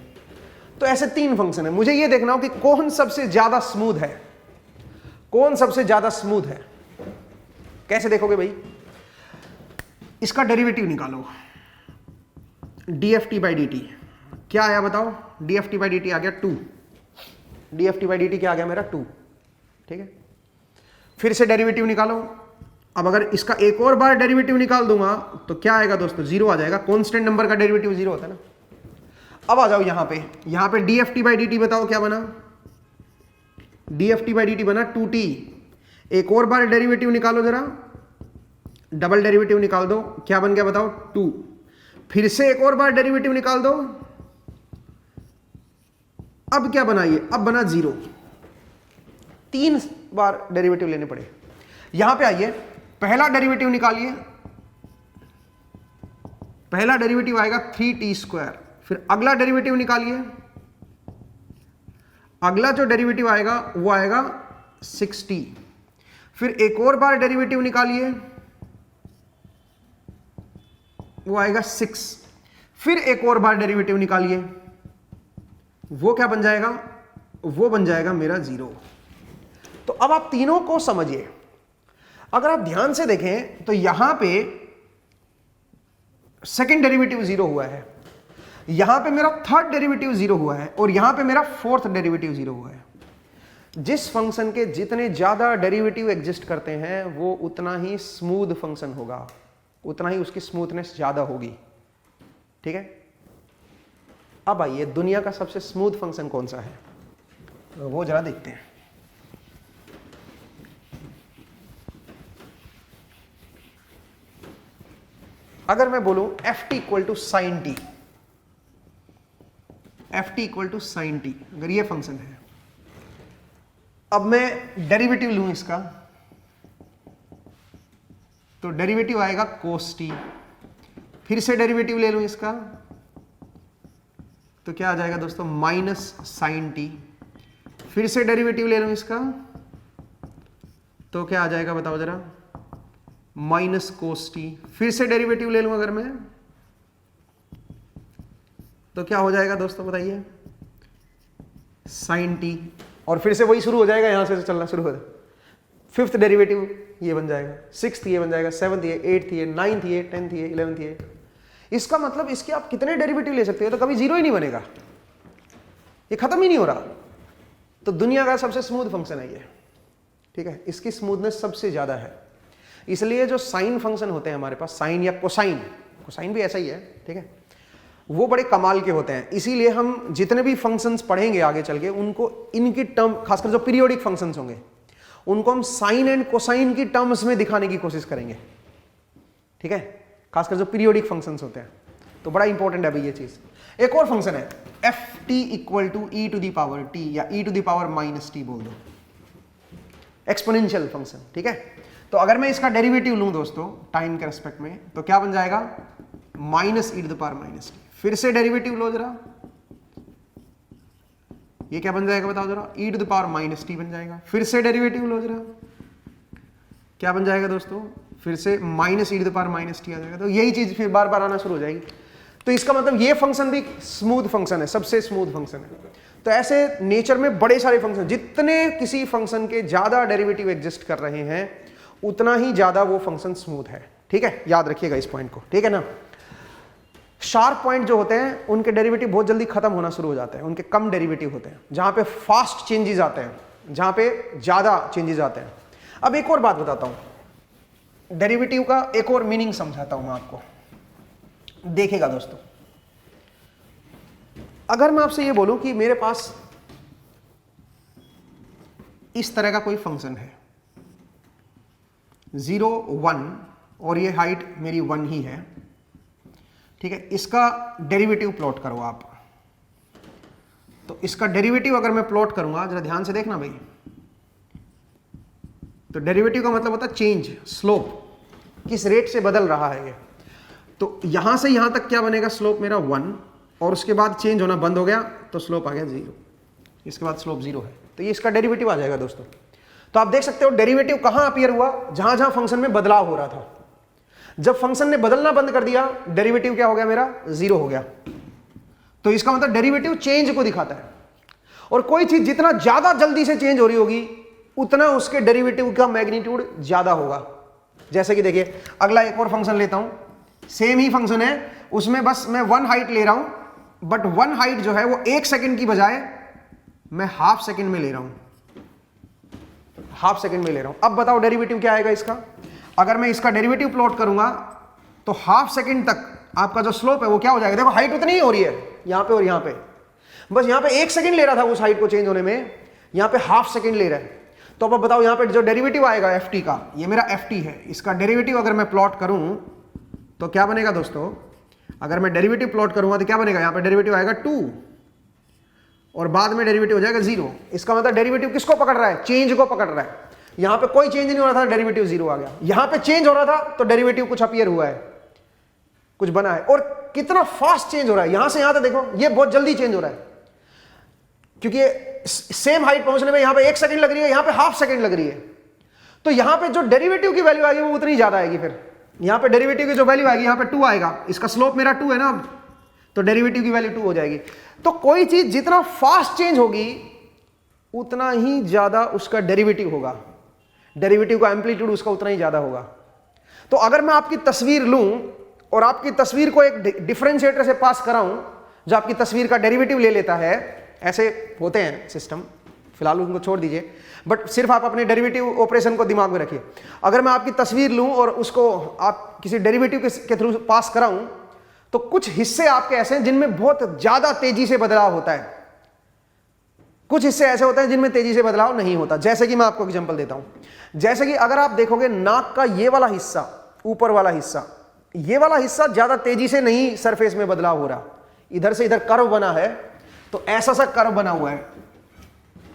तो ऐसे 3 फंक्शन है, मुझे ये देखना हो कि कौन सबसे ज्यादा स्मूथ है, कौन सबसे ज्यादा स्मूथ है। कैसे देखोगे भाई, इसका डेरिवेटिव निकालो, dft बाई dt क्या आया बताओ, dft बाई dt आ गया 2, dft बाई dt क्या आ गया मेरा 2। ठीक है, फिर से डेरिवेटिव निकालो। अब अगर इसका एक और बार डेरिवेटिव निकाल दूंगा तो क्या आएगा दोस्तों, 0 आ जाएगा, कांस्टेंट नंबर का डेरिवेटिव 0 होता है ना। अब आ जाओ यहां पे dft बाई dt बताओ क्या बना, dft बाई dt बना 2t। एक और बार डेरिवेटिव निकालो जरा, डबल डेरिवेटिव निकाल दो, क्या बन गया बताओ 2। फिर से एक और बार डेरिवेटिव निकाल दो, अब क्या बना ये, अब बना 0। 3 बार डेरिवेटिव लेने पड़े। यहां पे आइए, पहला डेरिवेटिव निकालिए, पहला डेरिवेटिव आएगा 3t स्क्वायर, फिर अगला डेरिवेटिव निकालिए, अगला जो डेरिवेटिव आएगा वो आएगा 6t, फिर एक और बार डेरिवेटिव निकालिए, वो आएगा 6, फिर एक और बार डेरिवेटिव निकालिए, वो क्या बन जाएगा, वो बन जाएगा मेरा 0। तो अब आप तीनों को समझिए, अगर आप ध्यान से देखें तो यहां पे सेकंड डेरिवेटिव 0 हुआ है, यहां पे मेरा थर्ड डेरिवेटिव 0 हुआ है, और यहां पे मेरा फोर्थ डेरिवेटिव 0 हुआ है। जिस फंक्शन के जितने ज्यादा डेरिवेटिव एग्जिस्ट करते हैं वो उतना ही स्मूथ फंक्शन होगा, उतना ही उसकी स्मूथनेस ज्यादा होगी। ठीक है, अब आइए दुनिया का सबसे स्मूथ फंक्शन कौन सा है वो जरा देखते हैं। अगर मैं बोलूं F T equal to sine T, F T equal to sine T, अगर ये फंक्शन है, अब मैं डेरिवेटिव लूं इसका, तो डेरिवेटिव आएगा कोस टी, फिर से डेरिवेटिव ले लूं इसका, तो क्या आ जाएगा दोस्तों, माइनस साइन टी, फिर से डेरिवेटिव ले लूं इसका, तो क्या आ जाएगा बताओ जरा, माइनस कोस टी, फिर से डेरिवेटिव ले लूं अगर मैं, तो क्या हो जाएगा दोस्तों बताइए, साइन टी, और फिर से वही शुरू हो जाएगा, यहां से चलना शुरू हो जाएगा, फिफ्थ डेरिवेटिव ये बन जाएगा, सिक्स्थ ये बन जाएगा, सेवंथ ये, एट्थ ये, नाइन्थ ये, टेंथ ये, इलेवंथ ये। इसका मतलब इसके आप कितने डेरिवेटिव ले सकते हो, तो कभी जीरो ही नहीं बनेगा, ये खत्म ही नहीं हो रहा। तो दुनिया का सबसे स्मूथ फंक्शन है ये, ठीक है, इसकी स्मूथनेस सबसे ज्यादा है। इसलिए जो साइन फंक्शन होते हैं हमारे पास, साइन या कोसाइन, कोसाइन भी ऐसा ही है, ठीक है, वो बड़े कमाल के होते हैं। इसीलिए हम जितने भी फंक्शंस पढ़ेंगे आगे चल के, उनको इनकी टर्म, खासकर जो पीरियोडिक फंक्शंस होंगे, उनको हम साइन एंड कोसाइन की टर्म्स में दिखाने की कोशिश करेंगे, ठीक है, खासकर जो पीरियोडिक फंक्शंस होते हैं। तो बड़ा इंपॉर्टेंट है भाई ये चीज। एक और फंक्शन है F T equal to E to the power T, या E to the power minus T बोल दो, एक्सपोनेंशियल फंक्शन, ठीक है। तो अगर मैं इसका डेरिवेटिव लूं दोस्तों टाइम के रेस्पेक्ट में, तो क्या बन जाएगा, minus E to the power minus T, फिर से डेरिवेटिव लो जरा, ये क्या बन जाएगा बताओ जरा, E to the power minus T बन जाएगा, फिर से डेरिवेटिव लो जरा, क्या बन जाएगा दोस्तों, फिर से minus E to the power minus T आ जाएगा। तो यही चीज फिर बार बार आना शुरू हो जाएगी। तो इसका मतलब ये फंक्शन भी स्मूथ फंक्शन है, सबसे स्मूथ फंक्शन है। तो ऐसे नेचर में बड़े सारे फंक्शन, जितने किसी फंक्शन के ज्यादा डेरिवेटिव एग्जिस्ट कर रहे हैं, उतना ही ज्यादा वो फंक्शन स्मूथ है, ठीक है, याद रखिएगा इस पॉइंट को, ठीक है ना। शार्प पॉइंट जो होते हैं उनके डेरिवेटिव बहुत जल्दी खत्म होना शुरू हो जाते हैं, उनके कम डेरिवेटिव होते हैं, जहां पे फास्ट चेंजेस आते हैं, जहां पे ज्यादा चेंजेस आते हैं। अब एक और बात बताता हूं, डेरिवेटिव का एक और मीनिंग समझाता हूं मैं आपको, देखिएगा दोस्तों। अगर मैं आपसे ये बोलूं कि मेरे पास इस तरह का कोई फंक्शन है 0 1 और ये हाइट मेरी 1 ही है, ठीक है, इसका डेरिवेटिव प्लॉट करो आप। तो इसका डेरिवेटिव अगर मैं प्लॉट करूंगा, जरा ध्यान से देखना भाई, तो डेरिवेटिव का मतलब होता है चेंज, स्लोप, किस रेट से बदल रहा है ये। तो यहां से यहां तक क्या बनेगा, स्लोप मेरा 1, और उसके बाद चेंज होना बंद हो गया तो स्लोप आ गया 0, इसके बाद स्लोप 0 है, तो ये इसका डेरिवेटिव आ जाएगा दोस्तों। तो आप देख सकते हो डेरिवेटिव कहां अपीयर हुआ, जहां जहां फंक्शन में बदलाव हो रहा था। जब फंक्शन ने बदलना बंद कर दिया, डेरिवेटिव क्या हो गया मेरा, 0 हो गया। तो इसका मतलब डेरिवेटिव चेंज को दिखाता है, और कोई चीज जितना ज्यादा जल्दी से चेंज हो रही होगी, उतना उसके डेरिवेटिव का मैग्नीट्यूड ज्यादा होगा। जैसे कि देखिए, अगला एक और फंक्शन लेता हूं, सेम ही फंक्शन है, उसमें बस मैं 1 हाइट ले रहा हूं, बट 1 हाइट जो है वो 1 सेकंड की बजाय मैं हाफ सेकंड में ले रहा हूं, हाफ सेकंड में ले रहा हूं। अब बताओ डेरिवेटिव क्या आएगा इसका। अगर मैं इसका डेरिवेटिव प्लॉट करूंगा, तो हाफ सेकंड तक आपका जो स्लोप है वो क्या हो जाएगा, देखो हाइट उतनी ही हो रही है यहां पे और यहां पे, बस यहां पे 1 सेकंड ले रहा था उस हाइट को चेंज होने में, यहां पे हाफ सेकंड ले रहा है। तो अब बताओ यहां पे जो डेरिवेटिव आएगा एफ टी का, ये मेरा एफ टी है, इसका डेरिवेटिव अगर मैं प्लॉट करूं तो क्या बनेगा दोस्तों, अगर मैं डेरिवेटिव प्लॉट करूंगा तो क्या बनेगा, यहां पे डेरिवेटिव आएगा 2 और बाद में डेरिवेटिव हो जाएगा 0। इसका मतलब डेरिवेटिव किसको पकड़ रहा है, चेंज को पकड़ रहा है। यहां पे कोई चेंज नहीं हो रहा था, डेरिवेटिव 0 आ गया। यहां पे चेंज हो रहा था तो डेरिवेटिव कुछ अपीयर हुआ है, कुछ बना है। और कितना फास्ट चेंज हो रहा है, यहां से यहां तक देखो, ये बहुत जल्दी चेंज हो रहा है, क्योंकि सेम हाइट पहुंचने में यहां पे 1 सेकंड लग रही है, यहां पे हाफ सेकंड लग रही है। तो यहां पे जो डेरिवेटिव की वैल्यू आएगी वो उतनी ज्यादा आएगी। फिर यहां पे डेरिवेटिव की जो वैल्यू आएगी, यहां पे 2 आएगा, इसका स्लोप मेरा 2 है ना, तो डेरिवेटिव की वैल्यू 2 हो जाएगी। तो कोई चीज जितना फास्ट चेंज होगी, उतना ही ज्यादा उसका डेरिवेटिव होगा, डेरिवेटिव का एम्पलीट्यूड उसका उतना ही ज्यादा होगा। तो अगर मैं आपकी तस्वीर लूं और आपकी तस्वीर को एक डिफरेंशिएटर से पास कराऊं, जो आपकी तस्वीर का डेरिवेटिव ले लेता है, ऐसे होते हैं सिस्टम, फिलहाल उनको छोड़ दीजिए, बट सिर्फ आप अपने डेरिवेटिव ऑपरेशन को दिमाग में रखिए। अगर मैं आपकी तस्वीर लूं और उसको आप किसी डेरिवेटिव के थ्रू पास कराऊं, तो कुछ हिस्से आपके ऐसे हैं जिनमें बहुत ज्यादा तेजी से बदलाव होता है, कुछ हिस्से ऐसे होते हैं जिनमें तेजी से बदलाव नहीं होता। जैसे कि मैं आपको एग्जांपल देता हूं, जैसे कि अगर आप देखोगे नाक का ये वाला हिस्सा, ऊपर वाला हिस्सा, ये वाला हिस्सा ज्यादा तेजी से नहीं सरफेस में बदलाव हो रहा, इधर से इधर कर्व बना है, तो ऐसा सा कर्व बना हुआ है,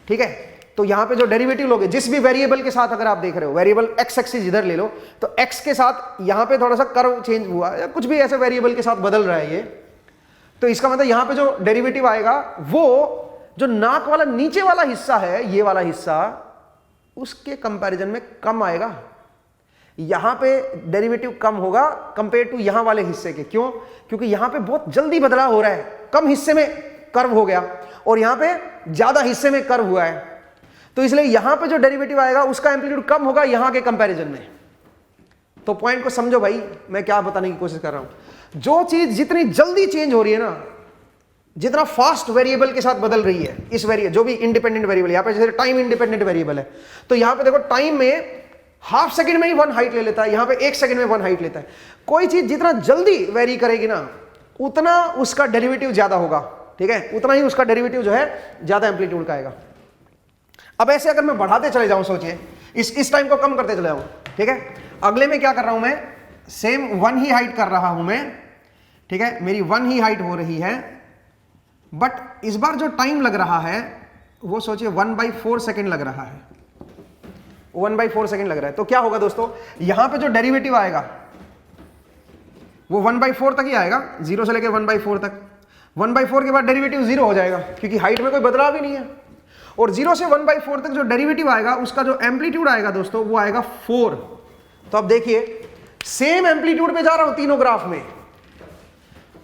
ठीक है। तो यहां पे जो डेरिवेटिव लोगे जिस भी वेरिएबल के साथ, अगर आप देख रहे हो वेरिएबल एक्स एक्सिस इधर ले लो, तो एक्स के साथ यहां पे थोड़ा सा कर्व चेंज हुआ या कुछ भी ऐसे वेरिएबल के साथ बदल रहा है ये, तो इसका मतलब यहां पे जो डेरिवेटिव आएगा वो जो नाक वाला नीचे वाला हिस्सा है, ये वाला हिस्सा, उसके कंपैरिजन में कम आएगा। यहां पे डेरिवेटिव कम होगा कंपेयर टू यहां वाले हिस्से के। क्यों? क्योंकि यहां पे बहुत जल्दी बदलाव हो रहा है, कम हिस्से में कर्व हो गया और यहां पे ज्यादा हिस्से में कर्व हुआ है, तो इसलिए यहां पे जो डेरिवेटिव आएगा उसका एम्पलीट्यूड कम होगा यहां के कंपैरिजन में। तो पॉइंट को समझो भाई, मैं क्या बताने की कोशिश कर रहा हूं। जो चीज जितनी जल्दी चेंज हो रही है ना, जितना फास्ट वेरिएबल के साथ बदल रही है, इस वेरिएबल जो भी इंडिपेंडेंट वेरिएबल, यहां पे जैसे टाइम इंडिपेंडेंट वेरिएबल है, तो यहां पे देखो टाइम में हाफ सेकंड में ही 1 हाइट ले लेता है, यहां पे 1 सेकंड में 1 हाइट लेता है। कोई चीज जितना जल्दी वेरी करेगी ना, उतना उसका डेरिवेटिव ज्यादा होगा, ठीक है, उतना ही उसका डेरिवेटिव जो है ज्यादा एम्पलीट्यूड का आएगा। अब ऐसे अगर मैं बढ़ाते चले जाऊं, सोचिए इस टाइम को कम करते चले जाऊं, ठीक है, अगले में क्या कर रहा हूं मैं, सेम 1 ही हाइट कर रहा हूं मैं, ठीक है, मेरी 1 ही हाइट हो रही है, बट इस बार जो टाइम लग रहा है वो सोचिए 1/4 सेकेंड लग रहा है, 1/4 सेकेंड लग रहा है। तो क्या होगा दोस्तों, यहां पे जो डेरिवेटिव आएगा वो 1/4 तक ही आएगा, 0 से लेके 1/4 तक। 1/4 के बाद डेरिवेटिव 0 हो जाएगा क्योंकि हाइट में कोई बदलाव ही नहीं है, और 0 से 1/4 तक जो डेरिवेटिव आएगा उसका जो एम्पलीट्यूड आएगा दोस्तों वो आएगा 4। तो अब देखिए सेम एम्पलीट्यूड पे जा रहा हूं तीनों ग्राफ में,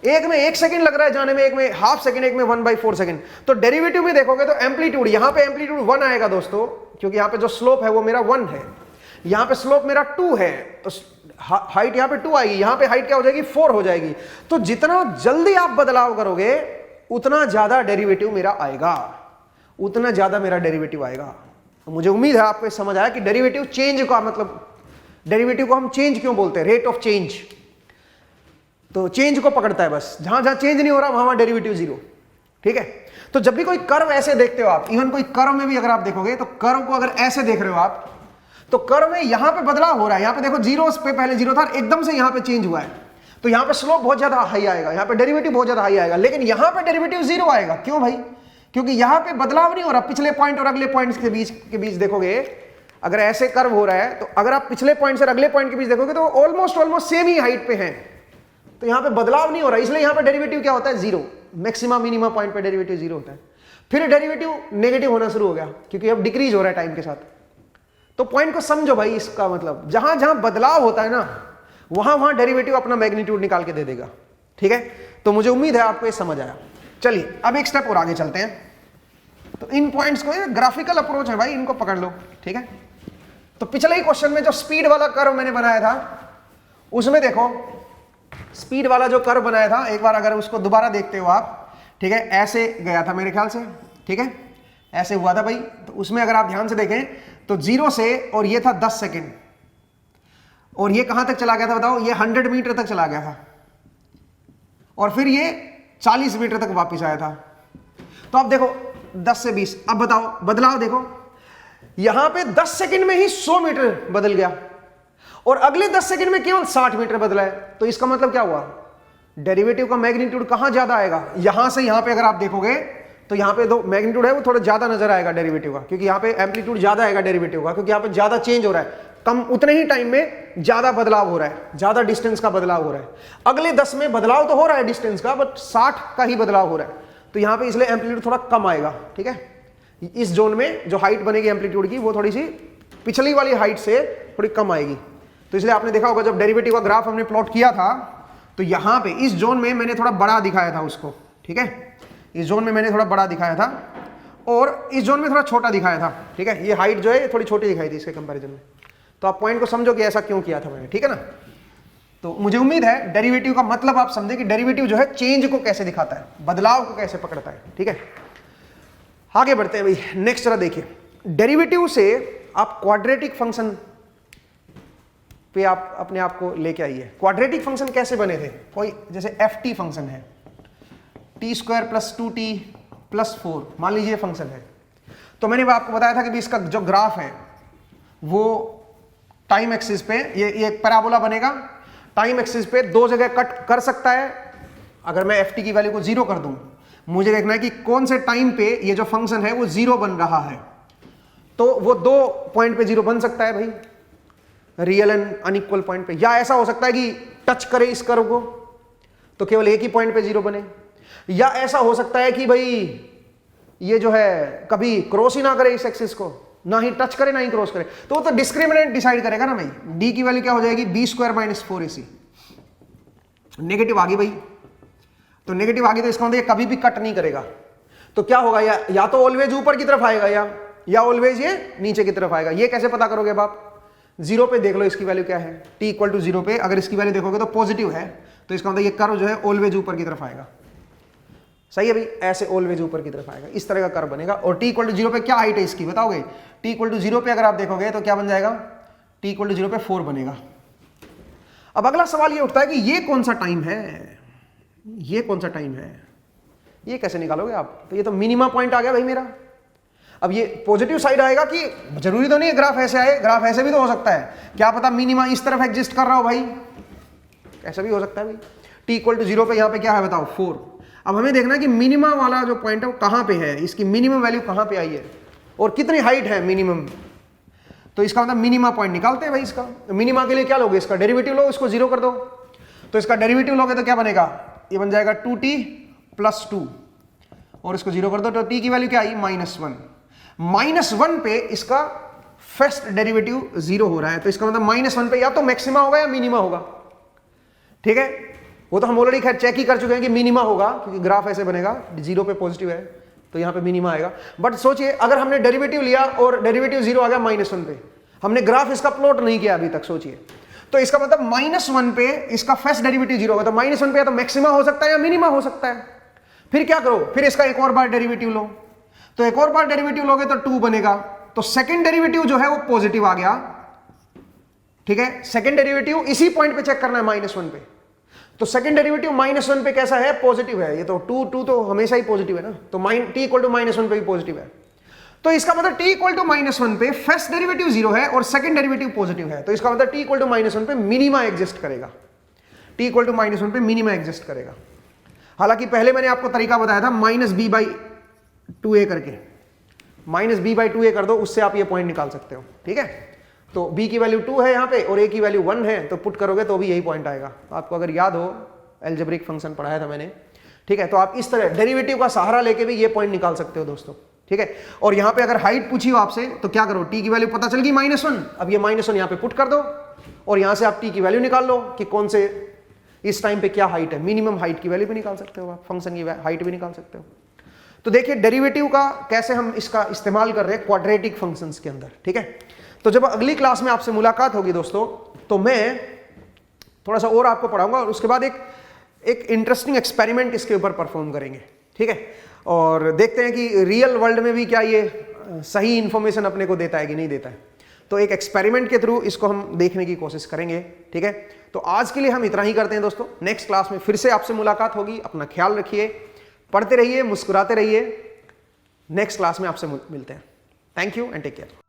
एक में 1 सेकंड लग रहा है जाने में, एक में हाफ सेकंड, एक में 1/4 सेकंड। तो डेरिवेटिव में देखोगे तो एम्पलीट्यूड, यहां पे एम्पलीट्यूड 1 आएगा दोस्तों, क्योंकि यहां पे जो स्लोप है वो मेरा 1 है, यहां पे स्लोप मेरा 2 है, तो हाइट यहां पे 2 आएगी, यहां पे हाइट क्या हो जाएगी, 4 हो जाएगी। तो जितना जल्दी आप बदलाव करोगे उतना ज्यादा डेरिवेटिव मेरा आएगा, उतना ज्यादा मेरा डेरिवेटिव आएगा। तो मुझे उम्मीद है आपको समझ आया कि डेरिवेटिव चेंज का मतलब, डेरिवेटिव को हम चेंज क्यों बोलते हैं, रेट ऑफ चेंज। तो चेंज को पकड़ता है बस, जहां जहां चेंज नहीं हो रहा वहां डेरिवेटिव 0, ठीक है। तो जब भी कोई कर्व ऐसे देखते हो आप, इवन कोई कर्व में भी अगर आप देखोगे तो कर्व को अगर ऐसे देख रहे हो आप, तो कर्व में यहां पे बदलाव हो रहा है, यहां पे देखो 0 पे पहले 0 था, एकदम से यहां पे चेंज हुआ है, तो यहां पे स्लोप बहुत ज्यादा हाई आएगा, यहां पे डेरिवेटिव बहुत ज्यादा हाई आएगा, लेकिन यहां पे डेरिवेटिव 0 आएगा। क्यों भाई? क्योंकि यहां पे बदलाव नहीं हो रहा, पिछले पॉइंट और अगले पॉइंट के बीच देखोगे, अगर ऐसे कर्व हो रहा है तो अगर आप पिछले पॉइंट से अगले पॉइंट के बीच देखोगे तो ऑलमोस्ट सेम ही हाइट पे हैं, तो यहां पे बदलाव नहीं हो रहा, इसलिए यहां पे डेरिवेटिव क्या होता है, 0, मैक्सिमम मिनिमम पॉइंट पे डेरिवेटिव 0 होता है। फिर डेरिवेटिव नेगेटिव होना शुरू हो गया क्योंकि अब डिक्रीज हो रहा है टाइम के साथ। तो पॉइंट को समझो भाई, इसका मतलब जहां जहां बदलाव होता है ना, वहां वहां डेरिवेटिव अपना मैग्नीट्यूड निकाल के दे देगा, ठीक है। तो मुझे उम्मीद है आपको ये समझ आया। चलिए अब एक स्टेप और आगे चलते हैं। तो इन पॉइंट्स को, ग्राफिकल अप्रोच है भाई, इनको पकड़ लो, ठीक है। तो पिछले ही क्वेश्चन में जो स्पीड वाला कर्व मैंने बनाया था, उसमें देखो स्पीड वाला जो कर्व बनाया था, एक बार अगर उसको दोबारा देखते हो आप, ठीक है, ऐसे गया था मेरे ख्याल से, ठीक है, ऐसे हुआ था भाई। तो उसमें अगर आप ध्यान से देखें तो 0 से, और ये था 10 सेकेंड, और ये कहां तक चला गया था बताओ, ये 100 मीटर तक चला गया था, और फिर ये 40 मीटर तक वापस आया था। तो अब देखो 10 से 20, अब बताओ बदलाव देखो, यहां पे 10 सेकंड में ही 100 मीटर बदल गया, और अगले 10 सेकंड में केवल 60 मीटर बदला है। तो इसका मतलब क्या हुआ, डेरिवेटिव का मैग्नीट्यूड कहां ज्यादा आएगा, यहां से यहां पे अगर आप देखोगे तो यहां पे जो मैग्नीट्यूड है वो थोड़ा ज्यादा नजर आएगा डेरिवेटिव का, क्योंकि यहां पे एम्पलीट्यूड ज्यादा आएगा डेरिवेटिव का, क्योंकि यहां पे ज्यादा चेंज हो रहा है, कम उतने ही टाइम में ज्यादा बदलाव हो रहा है, ज्यादा डिस्टेंस का बदलाव हो रहा है। अगले 10 में बदलाव तो हो रहा है डिस्टेंस का, बट 60 का ही बदलाव हो रहा है, तो यहां पे इसलिए एम्पलीट्यूड थोड़ा कम आएगा, ठीक है। इस जोन में जो हाइट बनेगी एम्पलीट्यूड की, वो थोड़ी सी पिछली वाली हाइट से थोड़ी कम आएगी। तो इसलिए आपने देखा होगा जब डेरिवेटिव का ग्राफ हमने प्लॉट किया था, तो यहां पे इस जोन में मैंने थोड़ा बड़ा दिखाया था उसको, ठीक है, इस जोन में मैंने थोड़ा बड़ा दिखाया था और इस जोन में थोड़ा छोटा दिखाया था, ठीक है। ये हाइट जो है ये थोड़ी छोटी दिखाई थी इसके कंपैरिजन में। तो आप पॉइंट को समझो कि ऐसा क्यों किया था मैंने, ठीक है ना। तो मुझे उम्मीद है डेरिवेटिव का मतलब आप समझे कि डेरिवेटिव जो है चेंज को कैसे दिखाता है, बदलाव को कैसे पकड़ता है, ठीक है। आगे बढ़ते हैं भाई, नेक्स्ट जरा देखिए, डेरिवेटिव से आप क्वाड्रेटिक फंक्शन पे आप अपने आप को लेके आइए। क्वाड्रेटिक फंक्शन कैसे बने थे, कोई जैसे ft फंक्शन है, t² + 2t + 4 मान लीजिए फंक्शन है। तो मैंने आपको बताया था कि इसका जो ग्राफ है वो टाइम एक्सिस पे ये एक पैराबोला बनेगा, टाइम एक्सिस पे दो जगह कट कर सकता है। अगर मैं एफ टी की वैल्यू को 0 कर दूं, मुझे देखना है कि कौन से टाइम पे ये जो फंक्शन है वो 0 बन रहा है। तो वो 2 पॉइंट पे 0 बन सकता है भाई, रियल एंड अनइक्वल पॉइंट पे, या ऐसा हो सकता है कि टच करे इस कर्व को तो केवल एक ही पॉइंट पे 0 बने, या ऐसा हो सकता है कि भाई ये जो है कभी क्रॉस ही ना करे इस एक्सिस को, ना ही टच करे ना ही क्रॉस करे, तो वो तो डिस्क्रिमिनेंट डिसाइड करेगा ना भाई। डी की वैल्यू क्या हो जाएगी, b² - 4ac। नेगेटिव आ गई भाई, तो नेगेटिव आ गई तो इसका मतलब ये कभी भी कट नहीं करेगा। तो क्या होगा, या तो ऑलवेज ऊपर की तरफ आएगा या ऑलवेज ये नीचे की तरफ आएगा। ये कैसे पता करोगे आप, 0 पे देख लो इसकी वैल्यू क्या है, t = 0 पे अगर इसकी वैल्यू देखोगे तो पॉजिटिव है, तो इसका मतलब ये कर्व जो है ऑलवेज ऊपर की तरफ आएगा। सही है भाई, ऐसे ऑलवेज ऊपर की तरफ आएगा, इस तरह का कर्व बनेगा। और t = 0 पे क्या हाइट है इसकी बताओगे, t = 0 पे अगर आप देखोगे तो क्या बन जाएगा, t = 0 पे 4 बनेगा। अब अगला सवाल ये उठता है कि ये कौन सा टाइम है, ये कौन सा टाइम है, ये कैसे निकालोगे आप। तो ये तो मिनिमा पॉइंट आ गया भाई मेरा। अब ये पॉजिटिव साइड आएगा कि जरूरी तो नहीं है ग्राफ ऐसे आए, ग्राफ ऐसे भी तो हो सकता है, क्या पता मिनिमा इस तरफ एग्जिस्ट कर रहा हो भाई, ऐसा भी हो सकता है भाई। t = 0 पे यहाँ पे क्या है बताओ, 4। अब हमें देखना है कि मिनिमा वाला जो पॉइंट है वो कहाँ पे है, इसकी मिनिमम वैल्यू कहाँ पे आई है और कितनी हाइट है मिनिमम। तो इसका मतलब मिनिमा पॉइंट निकालते हैं भाई। इसका मिनिमा के लिए क्या लोगे, इसका डेरिवेटिव लो, इसको 0 कर दो। तो इसका डेरिवेटिव लोगे तो क्या बनेगा, ये बन जाएगा 2t + 2 और इसको 0 कर दो तो t की वैल्यू क्या आई, -1। -1 पे इसका फर्स्ट डेरिवेटिव 0 हो रहा है, तो इसका मतलब -1 पे या तो मैक्सिमा होगा या मिनिमा होगा। ठीक है, वो तो हम ऑलरेडी खैर चेक ही कर चुके हैं कि मिनिमा होगा, क्योंकि ग्राफ ऐसे बनेगा 0 पे पॉजिटिव है तो यहाँ पे मिनिमा आएगा। बट सोचिए अगर हमने डेरिवेटिव लिया और डेरिवेटिव 0 आ गया -1 पे, हमने ग्राफ इसका प्लॉट नहीं किया अभी तक, सोचिए, तो इसका मतलब -1 पे इसका फर्स्ट डेरिवेटिव 0 होगा, तो -1 पे या तो मैक्सिमा हो सकता है या मिनिमा हो सकता है। फिर क्या करो, फिर इसका एक और बार डेरिवेटिव लो, तो एक और बार डेरिवेटिव लोगे तो 2 बनेगा, तो सेकंड डेरिवेटिव जो है वो पॉजिटिव आ गया। ठीक है, सेकंड डेरिवेटिव इसी पॉइंट पे चेक करना है -1 पे, तो सेकंड डेरिवेटिव -1 पे कैसा है, पॉजिटिव है। ये तो 2 तो हमेशा ही पॉजिटिव है ना, तो t = -1 पे भी पॉजिटिव है। तो इसका मतलब t = -1 पे फर्स्ट डेरिवेटिव 0 है और सेकंड डेरिवेटिव पॉजिटिव है, तो इसका मतलब t = -1 पे मिनिमा एग्जिस्ट करेगा, t = -1 पे मिनिमा एग्जिस्ट करेगा। हालांकि पहले मैंने आपको तरीका बताया था -b/2a करके, -b/2a कर दो, उससे आप ये पॉइंट निकाल सकते हो। ठीक है, तो b की वैल्यू 2 है यहाँ पे और a की वैल्यू 1 है, तो पुट करोगे तो भी यही पॉइंट आएगा। आपको अगर याद हो, अलजेब्रिक फंक्शन पढ़ाया था मैंने। ठीक है, तो आप इस तरह डेरिवेटिव का सहारा लेके भी ये पॉइंट निकाल सकते हो दोस्तों। ठीक है, और यहाँ पे अगर हाइट पूछी हो आपसे तो क्या करो, t की वैल्यू पता चल गई -1, अब ये -1 यहाँ पे पुट कर दो और यहाँ से आप t की वैल्यू निकाल लो कि कौन से इस टाइम पे क्या हाइट है, मिनिमम हाइट की वैल्यू भी निकाल सकते हो आप, फंक्शन की हाइट भी निकाल सकते हो। तो देखिए डेरिवेटिव का कैसे हम इसका इस्तेमाल कर रहे हैं क्वाड्रेटिक फंक्शंस के अंदर। ठीक है, तो जब अगली क्लास में आपसे मुलाकात होगी दोस्तों, तो मैं थोड़ा सा और आपको पढ़ाऊंगा और उसके बाद एक इंटरेस्टिंग एक्सपेरिमेंट इसके ऊपर परफॉर्म करेंगे। ठीक है, और देखते हैं कि रियल वर्ल्ड में भी क्या ये सही इंफॉर्मेशन अपने को देता है कि नहीं देता है। तो एक एक्सपेरिमेंट के थ्रू इसको हम देखने की कोशिश करेंगे। ठीक है, तो आज के लिए हम इतना ही करते हैं दोस्तों, नेक्स्ट क्लास में फिर से आपसे मुलाकात होगी। अपना ख्याल रखिए, पढ़ते रहिए, मुस्कुराते रहिए। नेक्स्ट क्लास में आपसे मिलते हैं। Thank you and take care.